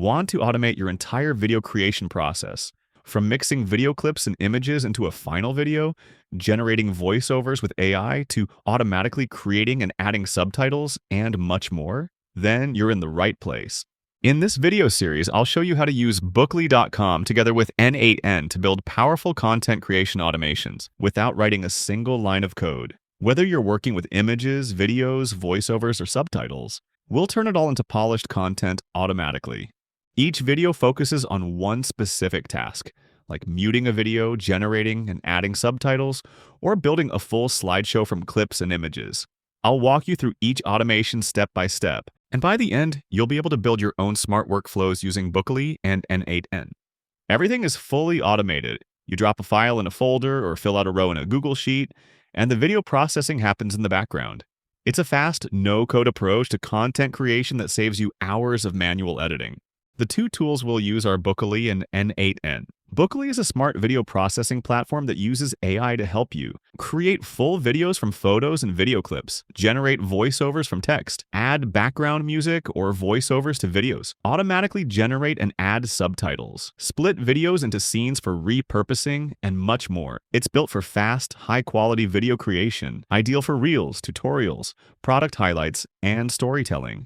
Want to automate your entire video creation process, from mixing video clips and images into a final video, generating voiceovers with AI, to automatically creating and adding subtitles, and much more? Then you're in the right place. In this video series, I'll show you how to use bookoly.com together with n8n to build powerful content creation automations without writing a single line of code. Whether you're working with images, videos, voiceovers, or subtitles, we'll turn it all into polished content automatically. Each video focuses on one specific task, like muting a video, generating and adding subtitles, or building a full slideshow from clips and images. I'll walk you through each automation step by step, and by the end, you'll be able to build your own smart workflows using Bookoly and n8n. Everything is fully automated. You drop a file in a folder or fill out a row in a Google Sheet, and the video processing happens in the background. It's a fast, no-code approach to content creation that saves you hours of manual editing. The two tools we'll use are Bookoly and n8n. Bookoly is a smart video processing platform that uses AI to help you create full videos from photos and video clips, generate voiceovers from text, add background music or voiceovers to videos, automatically generate and add subtitles, split videos into scenes for repurposing, and much more. It's built for fast, high-quality video creation, ideal for reels, tutorials, product highlights, and storytelling.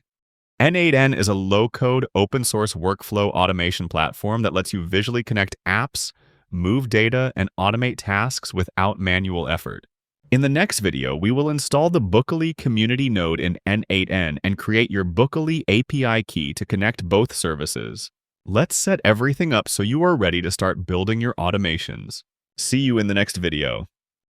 n8n is a low-code, open-source workflow automation platform that lets you visually connect apps, move data, and automate tasks without manual effort. In the next video, we will install the Bookoly community node in n8n and create your Bookoly API key to connect both services. Let's set everything up so you are ready to start building your automations. See you in the next video.